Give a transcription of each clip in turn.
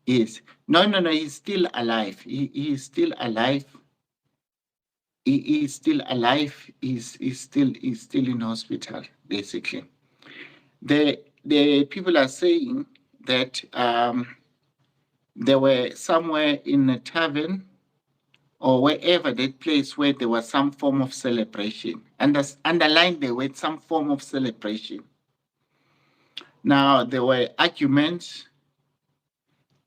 Yes. No, no, no. He's still alive. He is still alive. He is still alive. He's still in hospital, basically. The people are saying that they were somewhere in a tavern or wherever, that place where there was some form of celebration. And underlined the word some form of celebration. Now there were arguments,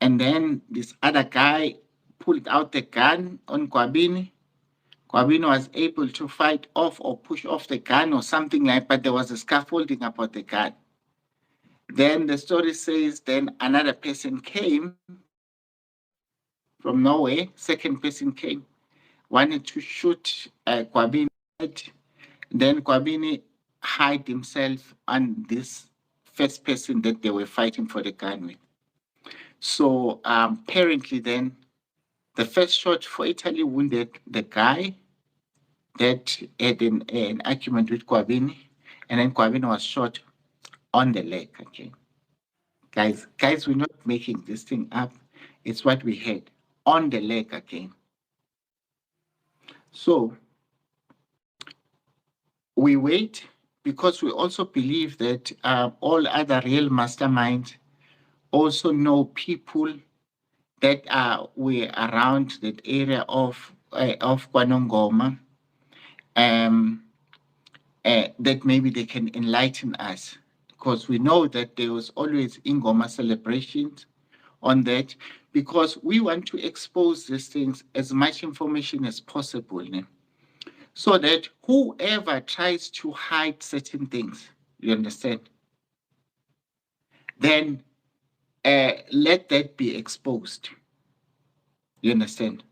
and then this other guy pulled out a gun on Kwabini. Kwabini was able to fight off or push off the gun or something like, but there was a scaffolding about the gun. Then the story says then another person came from Norway, second person came, wanted to shoot Kwabini. Then Kwabini hid himself on this first person that they were fighting for the gun with. So apparently then the first shot for Italy wounded the guy that had an argument with Kwabini, and then Kwabini was shot on the leg. Okay, guys, we're not making this thing up. It's what we had on the leg again. So we wait because we also believe that all other real masterminds also know people that were around that area of Kwanongoma, that maybe they can enlighten us, because we know that there was always Ingoma celebrations on that, because we want to expose these things as much information as possible, so that whoever tries to hide certain things, you understand, then let that be exposed. You understand?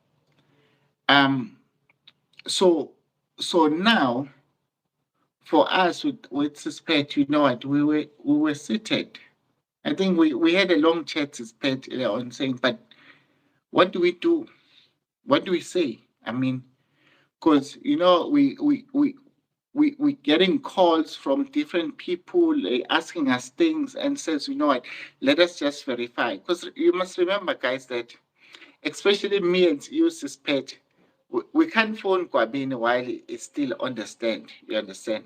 So now for us with Suspect, you know what, we were seated. I think we had a long chat, Suspect, on saying, but what do we do? What do we say? I mean, because we getting calls from different people asking us things, and says, you know what, let us just verify. Because you must remember, guys, that especially me and you, Suspect, we can't phone Kwabini while he's still on the stand. You understand?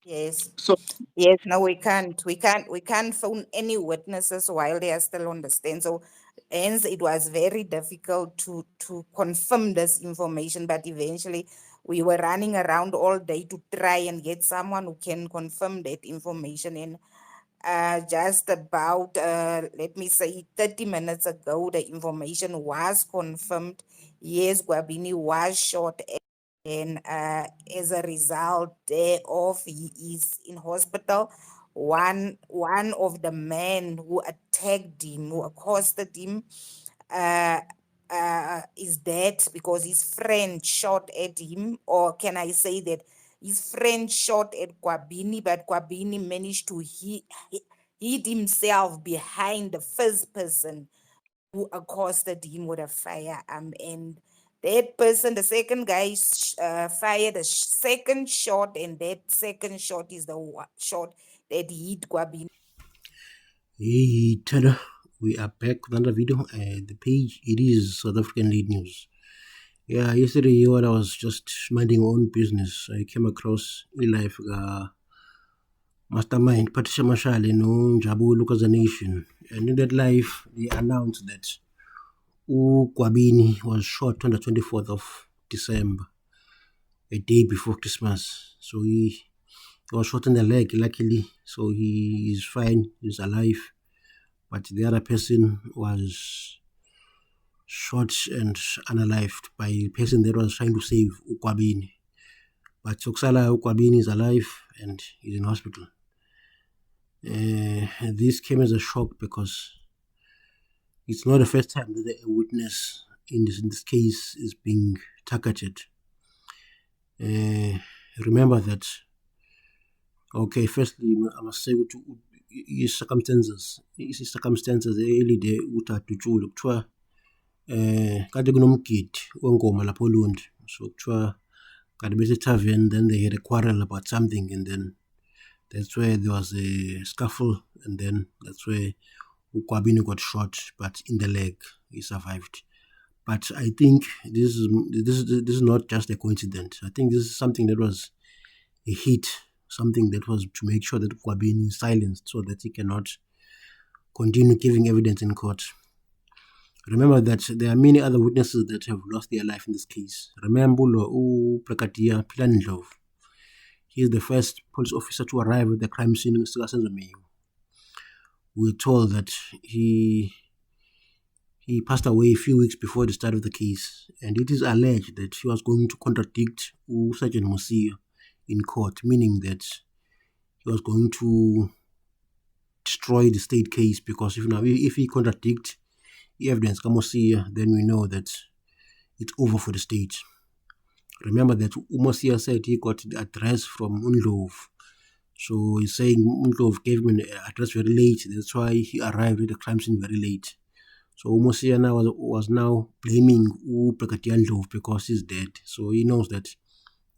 Yes. So Yes, no, we can't. We can't phone any witnesses while they are still on the stand. So hence it was very difficult to confirm this information, but eventually we were running around all day to try and get someone who can confirm that information. And just about let me say 30 minutes ago, the information was confirmed. Yes, Gwabini was shot, and as a result thereof, he is in hospital. One of the men who attacked him, who accosted him, uh, is dead because his friend shot at him, or can I say that his friend shot at Kwabini, but Kwabini managed to hid himself behind the first person who accosted him with a firearm. And that person, the second guy, fired a second shot, and that second shot is the shot that hit Kwabini. Hey, Tada, we are back with another video. The page, it is South African Lead News. Yeah, yesterday when I was just minding my own business, I came across life Mastermind, Patricia Mashale, no Jabu Lucas Nation. And in that life, they announced that Kwabini was shot on the 24th of December, a day before Christmas. So he was shot in the leg, luckily. So he is fine, he's alive. But the other person was shot and unalived by a person that was trying to save Ukwabini. But Soksala Ukwabini is alive and is in hospital. This came as a shock because it's not the first time that a witness in this case is being targeted. Remember that. Okay, firstly, I must say his circumstances early day uthatutshule kuthiwa kade kunomgidi wengoma lapho eLundi, so kuthiwa kade bese-tavern, then they had a quarrel about something, and then that's where there was a scuffle, and then that's where Kwabini got shot, but in the leg, he survived. But I think this is not just a coincidence. I think this is something that was a hit, something that was to make sure that Kwabini is silenced so that he cannot continue giving evidence in court. Remember that there are many other witnesses that have lost their life in this case. Remember Brigadier Philandlov. He is the first police officer to arrive at the crime scene in Sikasenzomeyo. We're told that he passed away a few weeks before the start of the case, and it is alleged that he was going to contradict Sergeant Mosia in court, meaning that he was going to destroy the state case, because if he contradicts the evidence Mosia, then we know that it's over for the state. Remember that Mosia said he got the address from Undlov. So he's saying Undlov gave him an address very late. That's why he arrived at the crime scene very late. So Mosia now was now blaming Brigadier Ndlov because he's dead. So he knows that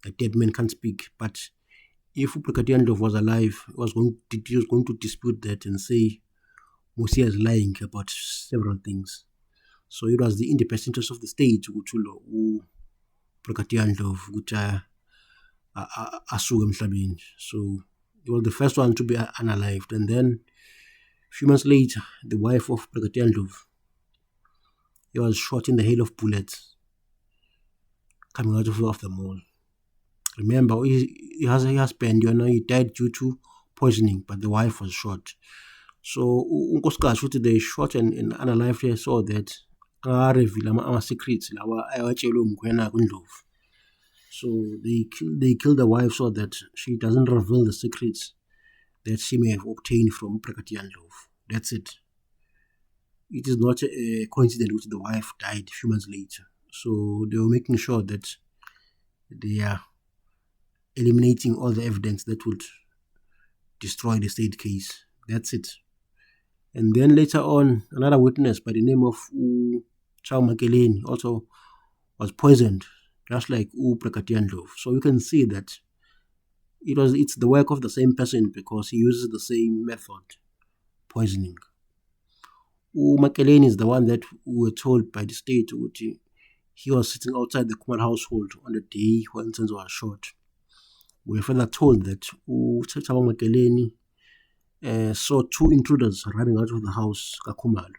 a dead man can't speak. But if Brigadier Ndlov was alive, he was going to dispute that and say Mosia is lying about several things. So it was in the best interest of the state to Brigadier Ndlov asuke emhlabeni. So he was the first one to be unalived. And then a few months later, the wife of Brigadier Ndlov, he was shot in the hail of bullets coming out of the mall. Remember, he has a husband, he died due to poisoning, but the wife was shot. So they shot and unalived her so that secrets. So they killed the wife so that she doesn't reveal the secrets that she may have obtained from Brigadier Ndlov. That's it. It is not a coincidence which the wife died a few months later. So they were making sure that they are eliminating all the evidence that would destroy the state case. That's it. And then later on, another witness by the name of Chao Makeleni also was poisoned, just like Brigadier Ndlov. So you can see that it's the work of the same person because he uses the same method, poisoning. Makeleni is the one that we were told by the state he was sitting outside the Kumar household on the day when Senzo was shot. We were further told that Chao Makeleni saw two intruders running out of the house Kakumalo.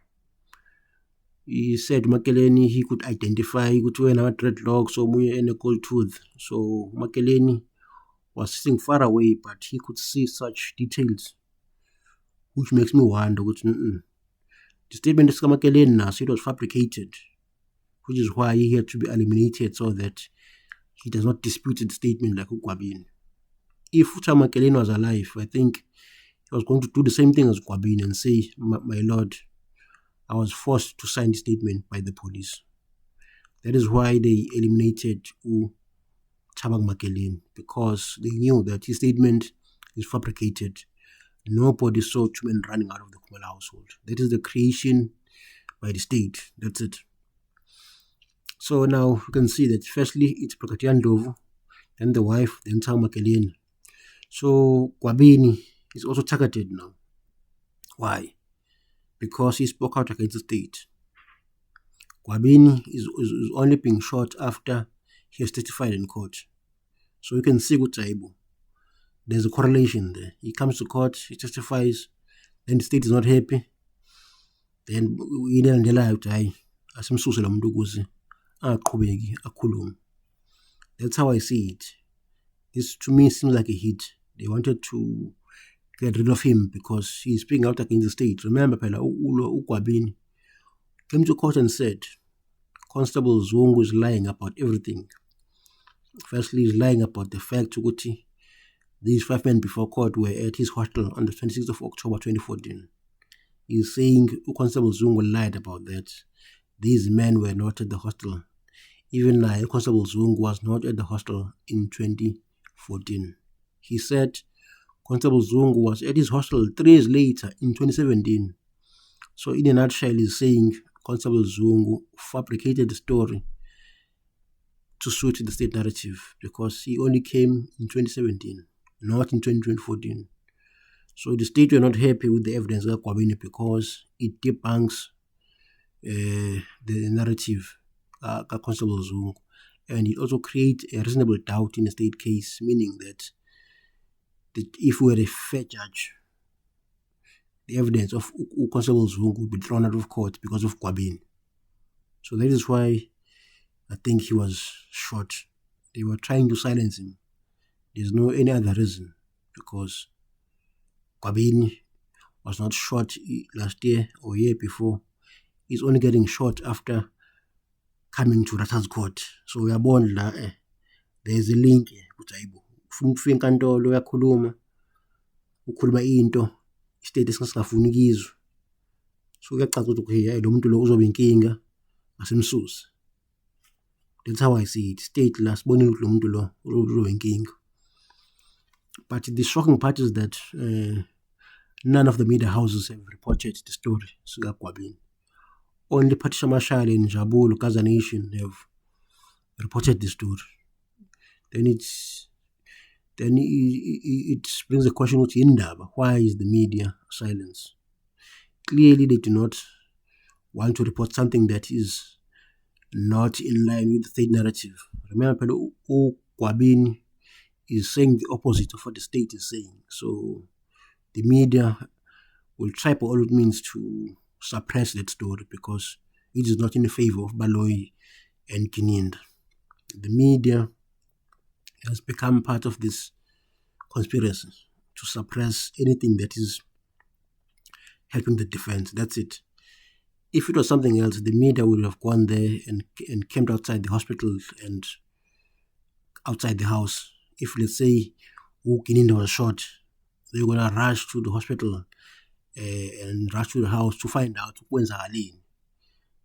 He said Makeleni he could identify when I dreadlocks or in a gold tooth. So Makeleni was sitting far away, but he could see such details, which makes me wonder the statement of Makeleni now, so it was fabricated, which is why he had to be eliminated so that he does not dispute the statement like Kwabini. If Makeleni was alive, I think he was going to do the same thing as Kwabini and say, my lord, I was forced to sign the statement by the police. That is why they eliminated Thabang Makeleni, because they knew that his statement is fabricated. Nobody saw two men running out of the Kumalo household. That is the creation by the state. That's it. So now you can see that firstly it's Brigadier Ndlovu, then the wife, then Chao Makeleni. So Kwabini is also targeted now. Why? Because he spoke out against the state. Kwabini is only being shot after he has testified in court. So you can see Gutaibu. There's a correlation there. He comes to court, he testifies, then the state is not happy. Then we don't allow to That's how I see it. This to me seems like a hit. They wanted to get rid of him because he's speaking out against the state. Remember, Kwabini came to court and said, Constable Zungu is lying about everything. Firstly, he's lying about the fact that these 5 men before court were at his hostel on the 26th of October 2014. He's saying Constable Zungu lied about that. These men were not at the hostel. Even now, Constable Zungu was not at the hostel in 2014. He said Constable Zungu was at his hostel 3 years later in 2017. So in a nutshell, he's saying Constable Zungu fabricated the story to suit the state narrative because he only came in 2017, not in 2014. So the state were not happy with the evidence of Kwabini because it debunks the narrative of Constable Zungu, and it also creates a reasonable doubt in the state case, meaning that if we were a fair judge, the evidence of Constable Zungu would be thrown out of court because of Kwabini. So that is why I think he was shot. They were trying to silence him. There's no any other reason, because Kwabini was not shot last year or year before. He's only getting shot after coming to Ratha's court. So we are born there is a link ufika enkantolo uyakhuluma ukhuluma into istate esingafuni kizwe. So kuyacaca ukuthi lo muntu lo uzoba inkinga asimsusa. That's how I see it. State la sibonile ukuthi lo muntu lo uzoba inkinga. But the shocking part is that none of the media houses have reported the story Suka Kwabini. Only Patricia Mashale and Jabulo Gaza Nation have reported the story. Then it brings the question with Indaba. Why is the media silence? Clearly they do not want to report something that is not in line with the state narrative. Remember, Kwabini is saying the opposite of what the state is saying. So the media will try by all means to suppress that story because it is not in favor of Baloyi and Kininda. The media has become part of this conspiracy to suppress anything that is helping the defense. That's it. If it was something else, the media would have gone there and camped outside the hospital and outside the house. If, let's say, Kininda was shot, they were going to rush to the hospital and rush to the house to find out when's Aline.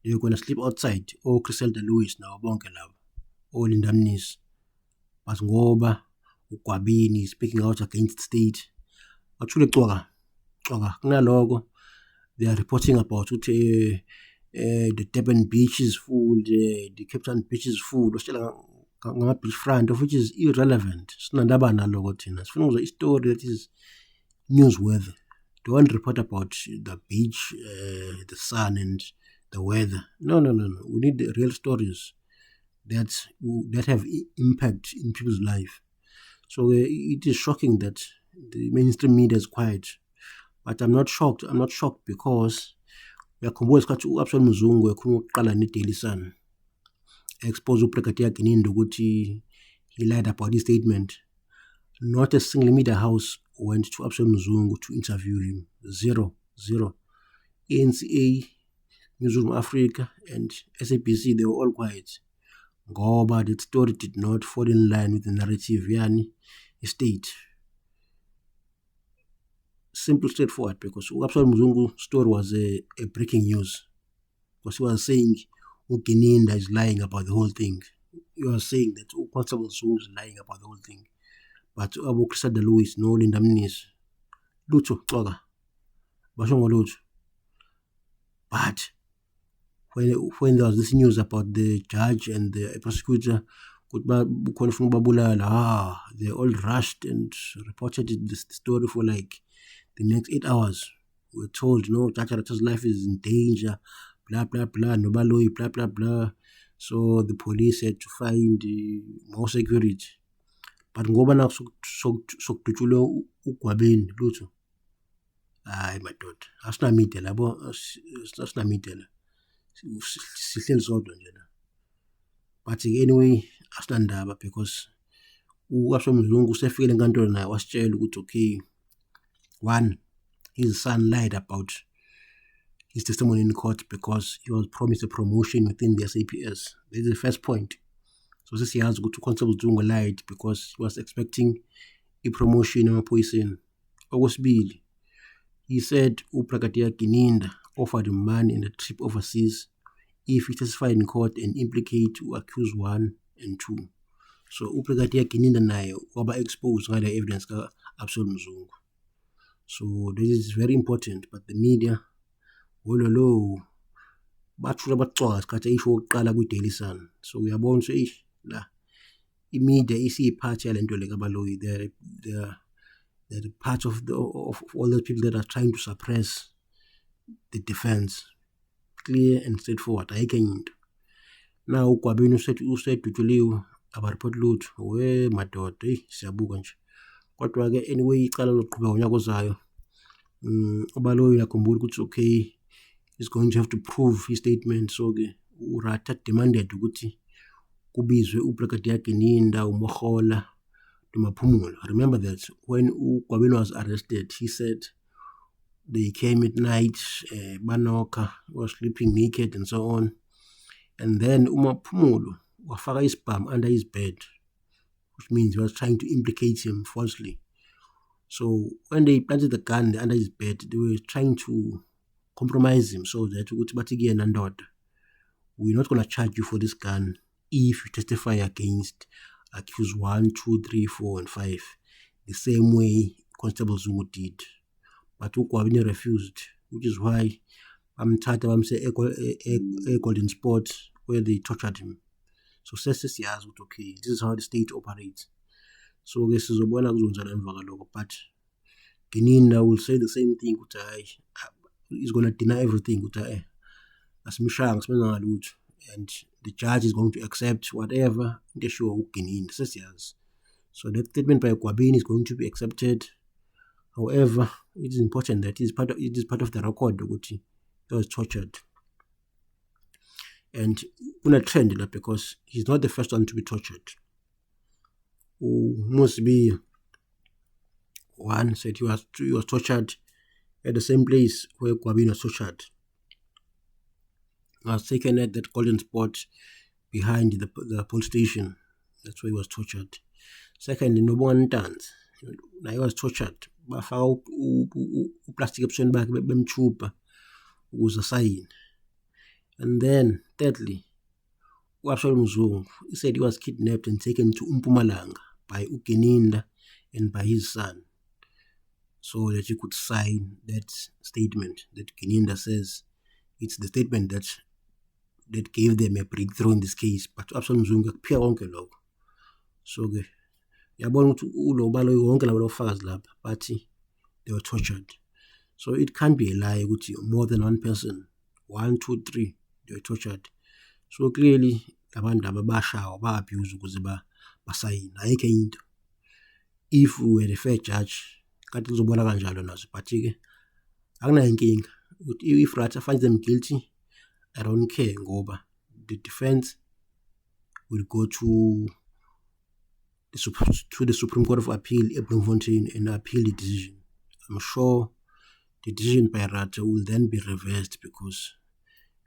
They were going to sleep outside, or Griselda Lewis now, Bonkelab, or Linda Mnis. But ngoba uKwabini is speaking out against the state. Actually, kunaloko they are reporting about the Durban beach is full, the Cape Town beach is full. Beach front, of which is irrelevant. Sinandaba naloko thina. Sifuna ukuzwa story that is newsworthy. Don't report about the beach, the sun, and the weather. No. We need the real stories that have impact in people's life. So it is shocking that the mainstream media is quiet. But I'm not shocked. I'm not shocked because uyakhumbula isikhathi uAbsalom Mzungu ekhuluma ukuqala neDaily Sun expose uBrigadier Kininda ukuthi he lied about his statement. Not a single media house went to Absalom Mzungu to interview him. Zero. NCA, Newsroom Africa, and SABC, they were all quiet. Ngoba that story did not fall in line with the narrative, yani state. Simple, straightforward, because Absalom Mzungu's story was a breaking news. Because he was saying Kininda is lying about the whole thing. He was saying that Constable Zungu is lying about the whole thing. But Abu Griselda Lewis, no Linda Mnis, Lucho, Toga, Bashongo Lucho. But when there was this news about the judge and the prosecutor, they all rushed and reported this story for like the next 8 hours. We were told, no, Judge Arata's life is in danger, blah, blah, blah, no Baloyi, blah, blah, blah. So the police had to find more security. But ngoba na sokudutshula uKwabini lutho. Hayi madoda, asinamide labo, asinamide la. Sihleli sodwa nje la. But anyway, asinandaba because uAbsalom Mzungu usefikele enkantolo naye wasitshela ukuthi okay, one, his son lied about his testimony in court because he was promised a promotion within the SAPS. This is the first point. So this he has to go to Constable Zungu lied because he was expecting a promotion in poison. August Bill. He said Brigadier Kininda offered him money in a trip overseas if he testified in court and implicate accused 1 and 2. So Brigadier Kininda naye waba exposed ngale evidence ka Absalom Mzungu. So this is very important, but the media wololo bathula bacwa isikhathi isho ukuqala kwiDaily Sun. So uyabona ukuthi la imedia isiphathi yalento le kaBaloyi, they are that part of all the people that are trying to suppress the defense. Clear and straightforward. Ayikho enye into. Now uGwabini usedutyuliwe abaripoti lutho. We madoda, siyabuka nje. Kodwa ke anyway icala loqhubeka ngonyaka ozayo. Ubaloyi uyakhumbula ukuthi okay, he's going to have to prove his statement. So ke uRata demanded ukuthi kubizwe uBrigadier Gininda, uMogola, noMaphumulo. Remember that when uGwabini was arrested, he said they came at night, Banoka was sleeping naked and so on. And then uMaphumulo wafaka isibhamu under his bed, which means he was trying to implicate him falsely. So when they planted the gun under his bed, they were trying to compromise him so that we're not going to charge you for this gun if you testify against accused 1, 2, 3, 4, and 5, the same way Constable Zungu did. But uGwabini refused, which is why a Golden Spot where they tortured him. So sesiyazi ukuthi okay, this is how the state operates. So ke sizobona kuzonzana emva kaloko, but Gininda will say the same thing ukuthi he's going to deny everything ukuthi asimshanga simenza ngalutho, and the judge is going to accept whatever into eshiwo uGininda sesiyazi. So that statement by Gwabini is going to be accepted. However, it is important that it is part of the record ukuthi he was tortured. And kuna trend la, because he's not the first one to be tortured. Must be one said he was tortured at the same place where Gwabini was tortured. He was taken at that Golden Spot behind the police station. That's where he was tortured. Second, Nobonga Ntanzi, now he was tortured. Bafaka uplastic ebusweni bakhe bemchupa ukuze asayine. And then thirdly, uAbsalom Zungu, he said he was kidnapped and taken to Mpumalanga by uGininda and by his son, so that he could sign that statement that Gininda says it's the statement that gave them a breakthrough in this case. But Absalom Zungu kuphika konke lokho. So ke yabona ukuthi ulo baloyi wonke labo lofakazi lapha, but they were tortured. So it can't be a lie ukuthi more than one person, 1, 2, 3, they were tortured. So clearly abantu laba bashawa ba-abuse ukuze basayine. Ayikho enye into. If we were a fair judge, kanti kuzobona kanjalo nazo, but ke akunayo inkinga ukuthi if Rata finds them guilty, I don't care ngoba the defense will go to the Supreme Court of Appeal at Bloemfontein and appeal the decision. I'm sure the decision by Rata will then be reversed because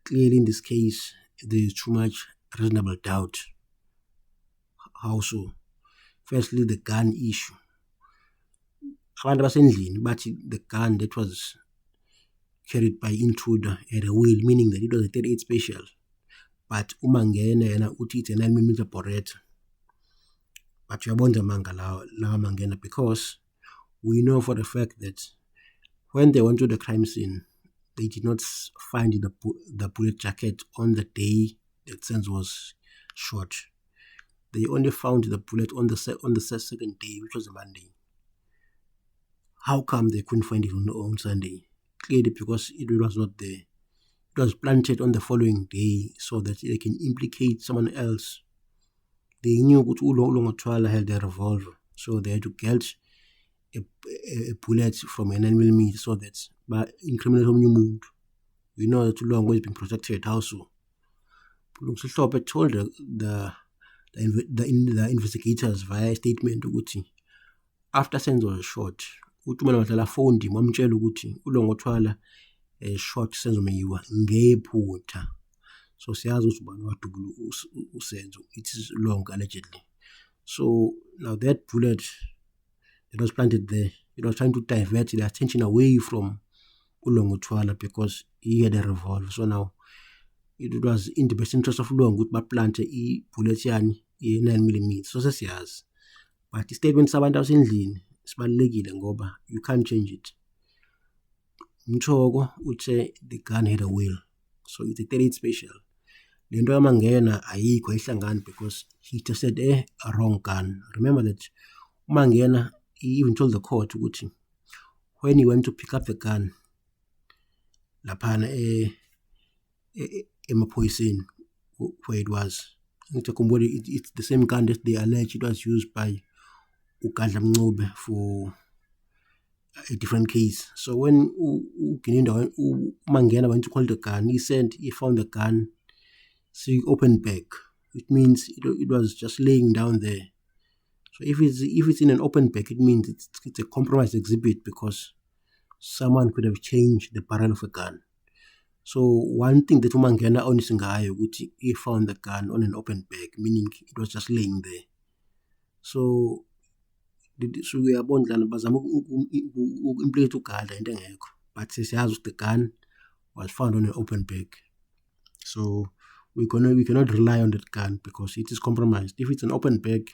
clearly in this case there is too much reasonable doubt. How so? Firstly, the gun issue. Abantu basendlini bathi the gun that was carried by intruder had a wheel, meaning that it was a 38 special. But umangena yena uthi it's a 9mm Beretta. But uyabonza manga lawa mangena, because we know for the fact that when they went to the crime scene, they did not find the bullet jacket on the day that Senzo was shot. They only found the bullet on the second day, which was a Monday. How come they couldn't find it on Sunday? Clearly because it was not there. It was planted on the following day so that they can implicate someone else. They knew that uLongotwala held a revolver, so they had to get a bullet from a 9mm so that by incriminate umuntu. We know that uLongo is being protected also. Ulungisihlobo told the investigators via statement ukuthi after Senzo was shot, uTumela Madlala phoned him wamtshela ukuthi uLongotwala shot Senzo Meyiwa ngephutha. So siyazi ukuthi ubani wadubula uSenzo, it is Long allegedly. So now that bullet that was planted there, it was trying to divert the attention away from uLongotwala because he had a revolver. So now it was in the best interest of Long ukuthi baplante i-bullet yani ye-9mm. So sesiyazi. But the statement sabantu abasendlini sibalulekile ngoba you can't change it. Mthoko uthe the gun had a wheel, so it's a 38 special. Lento yamangena ayikho ihlangana because he tested a wrong gun. Remember that umangena he even told the court ukuthi when he went to pick up the gun laphana emaphoyiseni where it was, it's the same gun that they allege it was used by uGadla Mncube for a different case. So when Mangena went to call the gun, he found the gun, so he opened back. It means it was just laying down there. So if it's in an open bag, it means it's a compromised exhibit because someone could have changed the barrel of a gun. So one thing that Mangena honest ngayo ukuthi he found the gun on an open bag, meaning it was just laying there. So uyabona lana bazama uku-implicate uGadla into engekho, but siyazi ukuthi the gun was found on an open bag. So we cannot rely on that gun because it is compromised. If it's an open bag,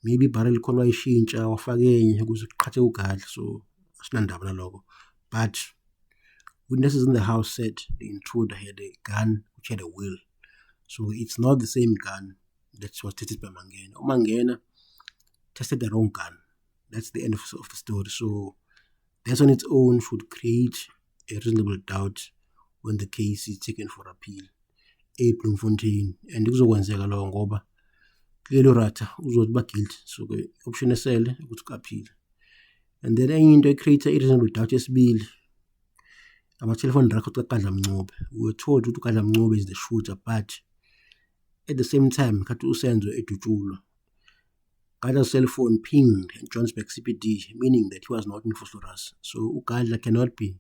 maybe barrel khona wayishintsha wafake enye ukuze kuqhathe uGadla, so asinandaba naloko. But witnesses in the house said the intruder had a gun which had a wheel, so it's not the same gun that was tested by Mangena. Mangena tested the wrong gun. That's the end of the story. So that on its own should create a reasonable doubt when the case is taken for appeal eBloemfontein, and kuzokwenzeka lokho ngoba clearly Ratha uzothi ba guilty, so ke option esele ukuthi ku-appeal. And then enye into ecreate a-reasonable doubt yesibili, ama-telephone records kaGadla Mncube. We were told ukuthi uGadla Mncube is the shooter, but at the same time khathi uSenzo edutshulwa, Gadla's cell phone pinged in Johannesburg CBD, meaning that he was not in Vosloorus. So uGadla cannot be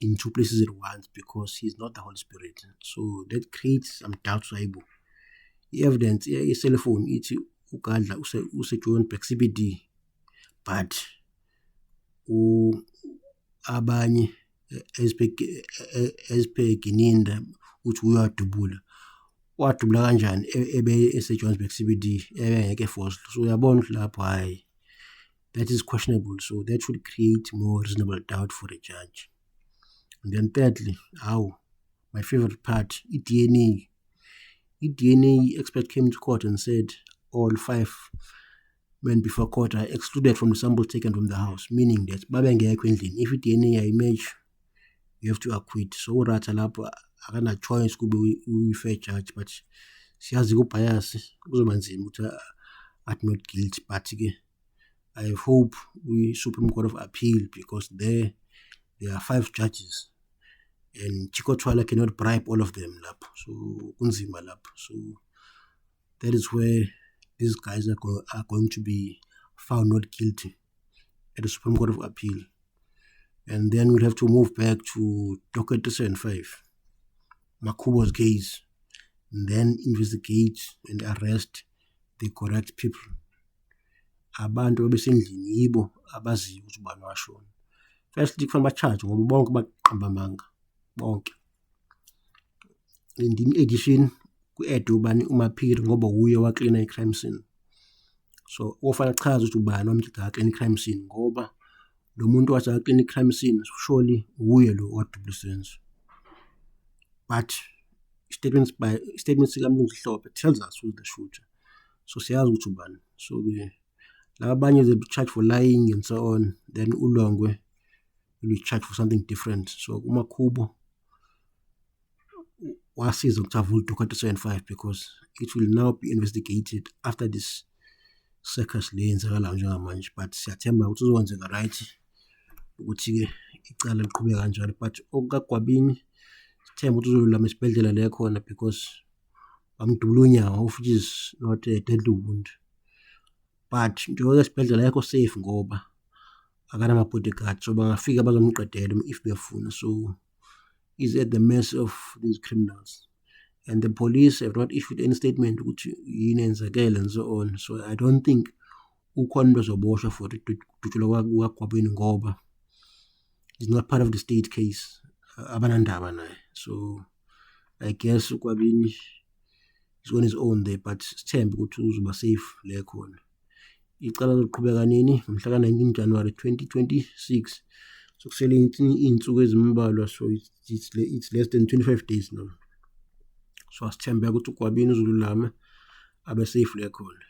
in two places at once because he is not the Holy Spirit. So that creates some doubts. The evidence, a cell phone, it's uGadla use-Johannesburg CBD, but abanye as per Gininda uthi uyadubula kanjani ebe ese-Johannesburg CBD engeke Voslo. So uyabona ukuthi lapho hayi, that is questionable. So that should create more reasonable doubt for a judge. And then thirdly, my favorite part, DNA. DNA expert came to court and said all 5 men before court are excluded from the sample taken from the house, meaning that babengekho endlini. If DNA image, you have to acquit. So uRatha lapho akana choice kube uyi-fair judge, but siyazi ku-bias kuzoba nzima ukuthi at not guilty. But ke I hope we Supreme Court of Appeal, because there are 5 judges and Chiko Twala cannot bribe all of them lapho, so kunzima lapho. So that is where these guys are going to be found not guilty at the Supreme Court of Appeal. And then we'll have to move back to docket 305, Makhubo's case, and then investigate and arrest the correct people. Abantu abesendlini yibo abaziyo ukuthi ubani washona. Firstly kufanele ba-charge ngoba bonke baqamba amanga bonke. And in addition ku-add ubani uMaphiri ngoba uye waklina i-crime scene. So ofanele achaze ukuthi ubani wamthatha waklina i-crime scene ngoba lo muntu wathi waklina i-crime scene surely uye lo wadubula isenzo. But statements sikaMlungu Hlophe tells us who's the shooter. So siyazi ukuthi ubani. So labanye they be charged for lying and so on. Then uLongwe will be charged for something different. So uMakhubo wasiza ukuthi avule docket 305 because it will now be investigated after this circus le yenzakala njengamanje. But siyathemba ukuthi uzokwenzeka right ukuthi ke icala liqhubeka kanjalo. But okukaGwabini sithemba ukuthi uzolulama esibhedlela le khona because bamdubula unyawo, which is not a deadly wound. But njengoba esibhedlela yakho safe ngoba akanama bodyguard, so bangafika bazomqedela if befuna. So he's at the mercy of these criminals, and the police have not issued any statement ukuthi yini enzakele and so on. So I don't think ukhona into ozoboshwa for ukudutshulwa kwaGwabini ngoba it's not part of the state case, abanandaba naye. So I guess uGwabini is on his own there, but sithemba ukuthi uzoba safe le khona. Icala liqhubeka nini ngomhla ka-19 January 2026. So kusele iy'nsuku ezimbalwa, so it's less than 25 days now. So asithembe ukuthi uGwabini uzolulama abe safe le khona.